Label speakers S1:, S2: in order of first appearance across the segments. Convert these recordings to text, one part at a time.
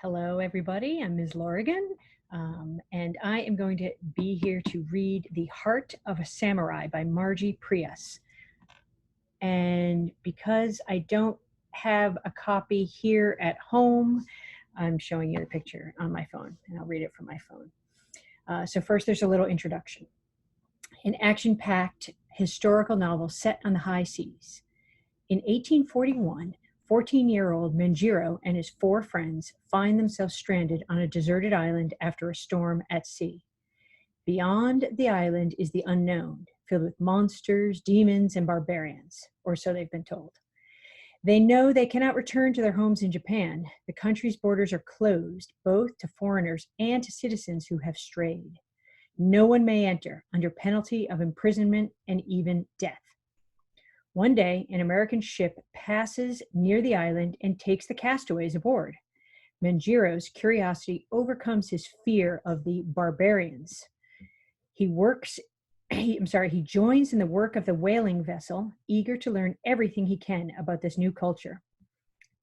S1: Hello, everybody. I'm Ms. Lorigan, and I am going to be here to read The Heart of a Samurai by Margie Prius. And because I don't have a copy here at home, I'm showing you the picture on my phone, and I'll read it from my phone. So first, there's a little introduction. An action-packed historical novel set on the high seas. In 1841, 14-year-old Manjiro and his 4 friends find themselves stranded on a deserted island after a storm at sea. Beyond the island is the unknown, filled with monsters, demons, and barbarians, or so they've been told. They know they cannot return to their homes in Japan. The country's borders are closed, both to foreigners and to citizens who have strayed. No one may enter under penalty of imprisonment and even death. One day, an American ship passes near the island and takes the castaways aboard. Manjiro's curiosity overcomes his fear of the barbarians. He joins in the work of the whaling vessel, eager to learn everything he can about this new culture.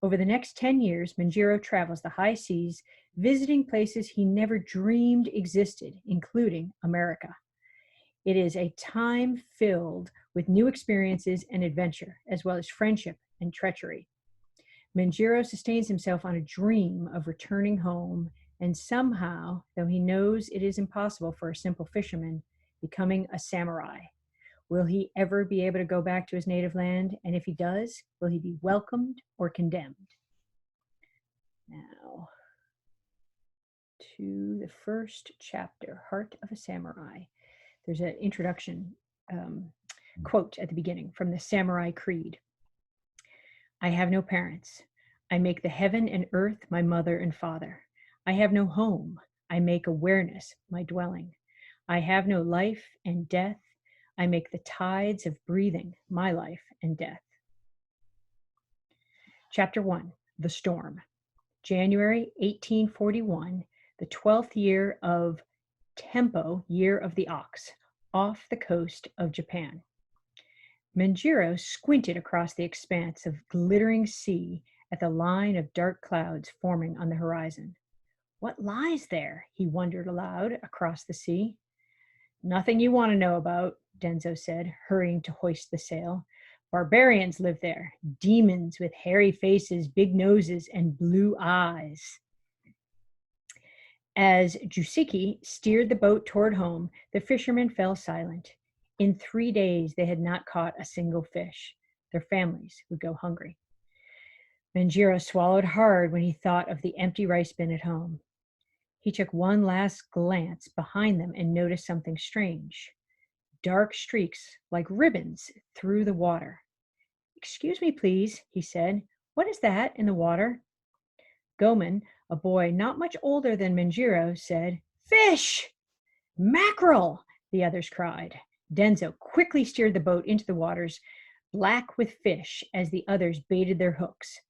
S1: Over the next 10 years, Manjiro travels the high seas, visiting places he never dreamed existed, including America. It is a time filled with new experiences and adventure, as well as friendship and treachery. Manjiro sustains himself on a dream of returning home, and somehow, though he knows it is impossible for a simple fisherman, becoming a samurai. Will he ever be able to go back to his native land? And if he does, will he be welcomed or condemned? Now, to the first chapter, Heart of a Samurai. There's an introduction quote at the beginning from the Samurai Creed. I have no parents. I make the heaven and earth my mother and father. I have no home. I make awareness my dwelling. I have no life and death. I make the tides of breathing my life and death. Chapter 1, The Storm. January 1841, the 12th year of Tempo, Year of the Ox, off the coast of Japan. Manjiro squinted across the expanse of glittering sea at the line of dark clouds forming on the horizon. What lies there? He wondered aloud across the sea. Nothing you want to know about, Denzo said, hurrying to hoist the sail. Barbarians live there, demons with hairy faces, big noses, and blue eyes. As Jusiki steered the boat toward home, the fishermen fell silent. In 3 days, they had not caught a single fish. Their families would go hungry. Manjiro swallowed hard when he thought of the empty rice bin at home. He took one last glance behind them and noticed something strange. Dark streaks like ribbons through the water. Excuse me, please, he said. What is that in the water? Goman, a boy not much older than Manjiro, said, Fish! Mackerel! The others cried. Denzo quickly steered the boat into the waters, black with fish, as the others baited their hooks.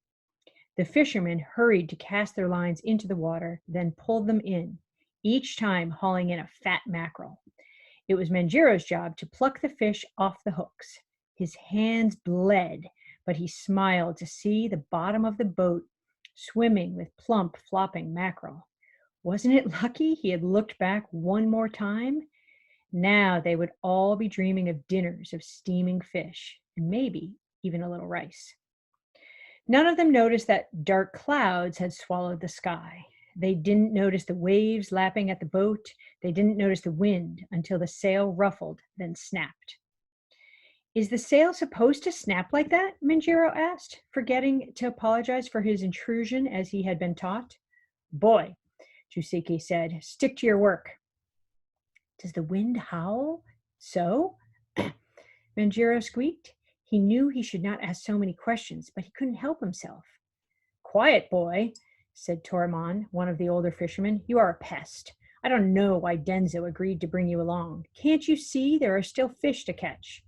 S1: The fishermen hurried to cast their lines into the water, then pulled them in, each time hauling in a fat mackerel. It was Manjiro's job to pluck the fish off the hooks. His hands bled, but he smiled to see the bottom of the boat swimming with plump, flopping mackerel. Wasn't it lucky he had looked back one more time? Now they would all be dreaming of dinners of steaming fish, and maybe even a little rice. None of them noticed that dark clouds had swallowed the sky. They didn't notice the waves lapping at the boat. They didn't notice the wind until the sail ruffled, then snapped. Is the sail supposed to snap like that? Manjiro asked, forgetting to apologize for his intrusion as he had been taught. Boy, Jusiki said, stick to your work. Does the wind howl? So? Manjiro squeaked. He knew he should not ask so many questions, but he couldn't help himself. Quiet, boy, said Toramon, one of the older fishermen. You are a pest. I don't know why Denzo agreed to bring you along. Can't you see there are still fish to catch?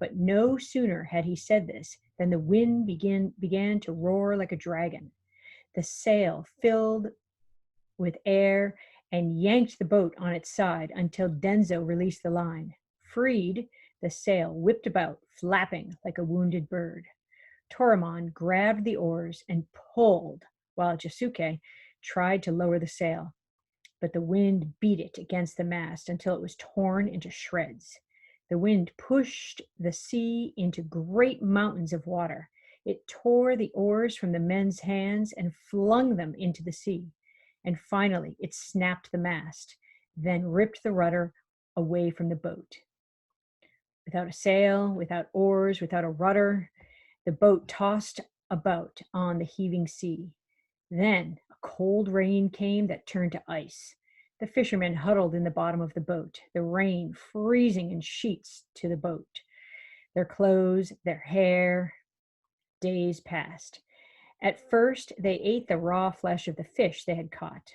S1: But no sooner had he said this than the wind began to roar like a dragon. The sail filled with air and yanked the boat on its side until Denzo released the line. Freed, the sail whipped about, flapping like a wounded bird. Toramon grabbed the oars and pulled while Jasuke tried to lower the sail, but the wind beat it against the mast until it was torn into shreds. The wind pushed the sea into great mountains of water. It tore the oars from the men's hands and flung them into the sea. And finally, it snapped the mast, then ripped the rudder away from the boat. Without a sail, without oars, without a rudder, the boat tossed about on the heaving sea. Then a cold rain came that turned to ice. The fishermen huddled in the bottom of the boat, the rain freezing in sheets to the boat. Their clothes, their hair. Days passed. At first, they ate the raw flesh of the fish they had caught,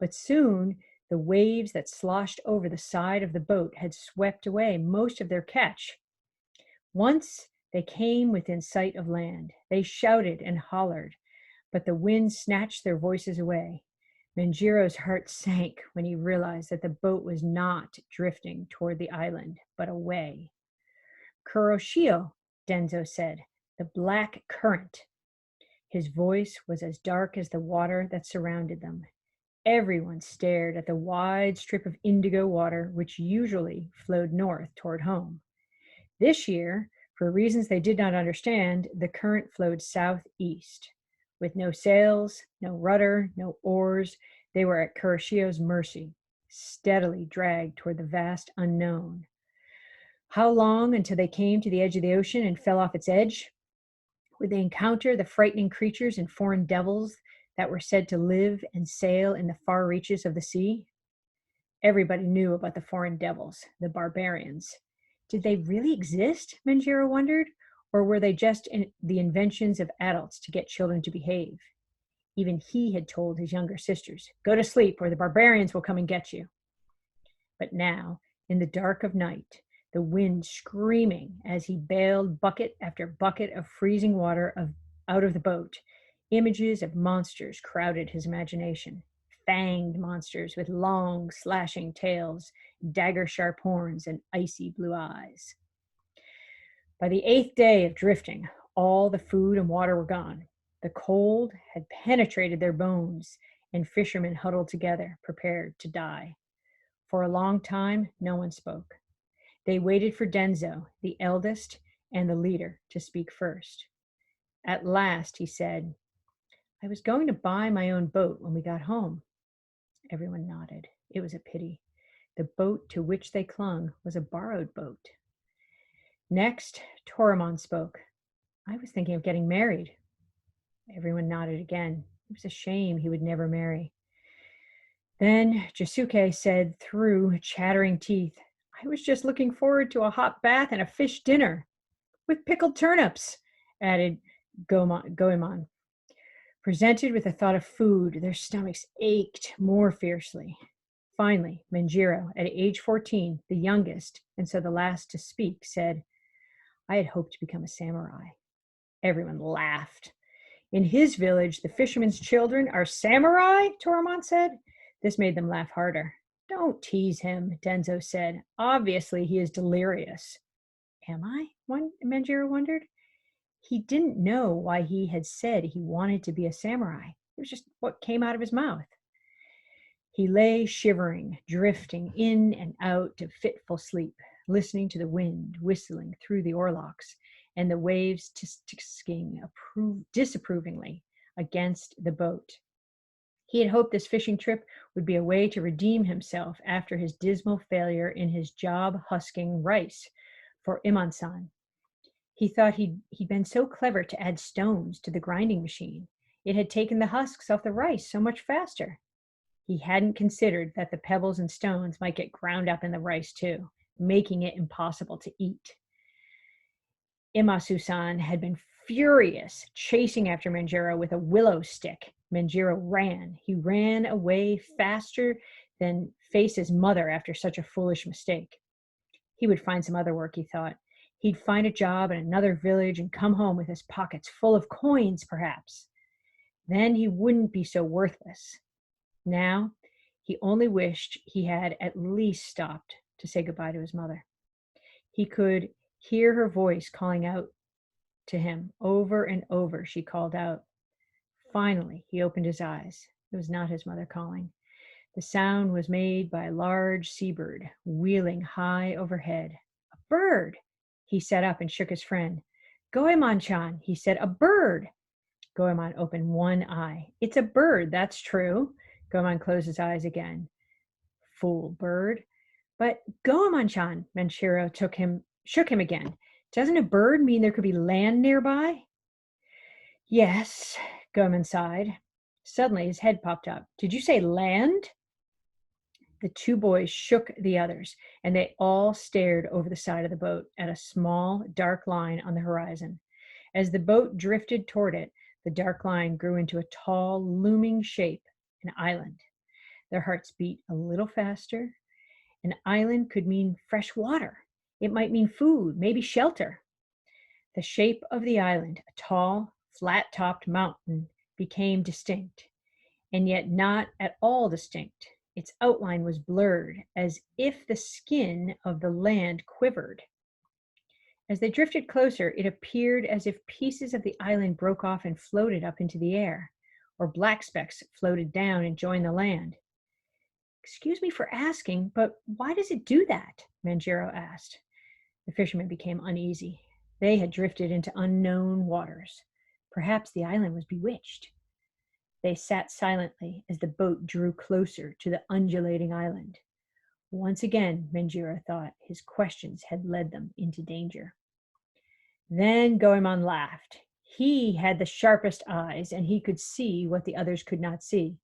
S1: but soon the waves that sloshed over the side of the boat had swept away most of their catch. Once they came within sight of land. They shouted and hollered, but the wind snatched their voices away. Manjiro's heart sank when he realized that the boat was not drifting toward the island, but away. Kuroshio, Denzo said, the black current. His voice was as dark as the water that surrounded them. Everyone stared at the wide strip of indigo water which usually flowed north toward home. This year, for reasons they did not understand, the current flowed southeast. With no sails, no rudder, no oars, they were at Kuroshio's mercy, steadily dragged toward the vast unknown. How long until they came to the edge of the ocean and fell off its edge? Would they encounter the frightening creatures and foreign devils that were said to live and sail in the far reaches of the sea? Everybody knew about the foreign devils, the barbarians. Did they really exist, Manjiro wondered, or were they just the inventions of adults to get children to behave? Even he had told his younger sisters, "Go to sleep or the barbarians will come and get you." But now, in the dark of night, the wind screaming as he bailed bucket after bucket of freezing water out of the boat, images of monsters crowded his imagination. Fanged monsters with long, slashing tails, dagger-sharp horns, and icy blue eyes. By the 8th day of drifting, all the food and water were gone. The cold had penetrated their bones, and fishermen huddled together, prepared to die. For a long time, no one spoke. They waited for Denzo, the eldest and the leader, to speak first. At last, he said, "I was going to buy my own boat when we got home." Everyone nodded. It was a pity. The boat to which they clung was a borrowed boat. Next, Toramon spoke. "I was thinking of getting married." Everyone nodded again. It was a shame he would never marry. Then Jasuke said through chattering teeth, "I was just looking forward to a hot bath and a fish dinner." "With pickled turnips," added Goemon. Presented with the thought of food, their stomachs ached more fiercely. Finally, Manjiro, at age 14, the youngest, and so the last to speak, said, "I had hoped to become a samurai." Everyone laughed. "In his village, the fishermen's children are samurai?" Toramon said. This made them laugh harder. "Don't tease him," Denzo said. "Obviously, he is delirious." Am I? Manjiro wondered. He didn't know why he had said he wanted to be a samurai. It was just what came out of his mouth. He lay shivering, drifting in and out of fitful sleep, listening to the wind whistling through the oarlocks and the waves tisking disapprovingly against the boat. He had hoped this fishing trip would be a way to redeem himself after his dismal failure in his job husking rice for Iman-san. He thought he'd been so clever to add stones to the grinding machine. It had taken the husks off the rice so much faster. He hadn't considered that the pebbles and stones might get ground up in the rice too, making it impossible to eat. Imasu-san had been furious, chasing after Manjiro with a willow stick. Manjiro ran. He ran away faster than face his mother after such a foolish mistake. He would find some other work, he thought. He'd find a job in another village and come home with his pockets full of coins, perhaps. Then he wouldn't be so worthless. Now, he only wished he had at least stopped to say goodbye to his mother. He could hear her voice calling out to him. Over and over, she called out, Finally, he opened his eyes. It was not his mother calling. The sound was made by a large seabird wheeling high overhead. A bird! He sat up and shook his friend. Goemon-chan, he said, a bird! Goemon opened one eye. It's a bird, that's true. Goemon closed his eyes again. Fool bird. But Goemon-chan, Manchiro shook him again. Doesn't a bird mean there could be land nearby? Yes, Goemon sighed. Suddenly his head popped up. Did you say land? The two boys shook the others, and they all stared over the side of the boat at a small, dark line on the horizon. As the boat drifted toward it, the dark line grew into a tall, looming shape, an island. Their hearts beat a little faster. An island could mean fresh water. It might mean food, maybe shelter. The shape of the island, a tall, flat-topped mountain, became distinct, and yet not at all distinct. Its outline was blurred, as if the skin of the land quivered. As they drifted closer, it appeared as if pieces of the island broke off and floated up into the air, or black specks floated down and joined the land. Excuse me for asking, but why does it do that? Manjiro asked. The fishermen became uneasy. They had drifted into unknown waters. Perhaps the island was bewitched. They sat silently as the boat drew closer to the undulating island. Once again, Manjiro thought, his questions had led them into danger. Then Goemon laughed. He had the sharpest eyes, and he could see what the others could not see.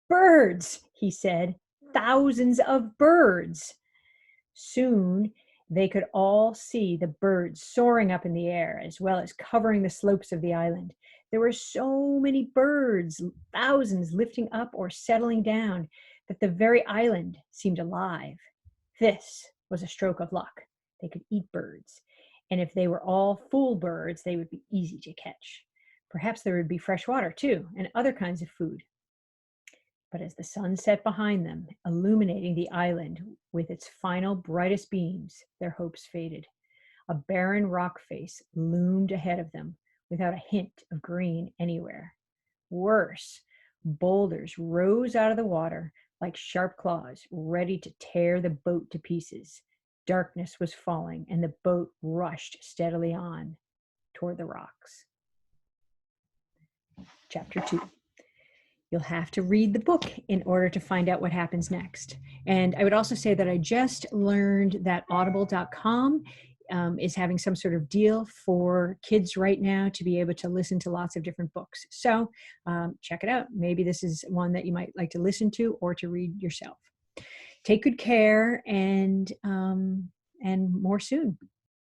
S1: Birds, he said. Thousands of birds. Soon they could all see the birds soaring up in the air, as well as covering the slopes of the island. There were so many birds, thousands lifting up or settling down, that the very island seemed alive. This was a stroke of luck. They could eat birds, and if they were all fool birds, they would be easy to catch. Perhaps there would be fresh water too, and other kinds of food. But as the sun set behind them, illuminating the island with its final brightest beams, their hopes faded. A barren rock face loomed ahead of them, without a hint of green anywhere. Worse, boulders rose out of the water like sharp claws, ready to tear the boat to pieces. Darkness was falling, and the boat rushed steadily on toward the rocks. Chapter 2. You'll have to read the book in order to find out what happens next. And I would also say that I just learned that audible.com is having some sort of deal for kids right now to be able to listen to lots of different books. So check it out. Maybe this is one that you might like to listen to or to read yourself. Take good care, and more soon.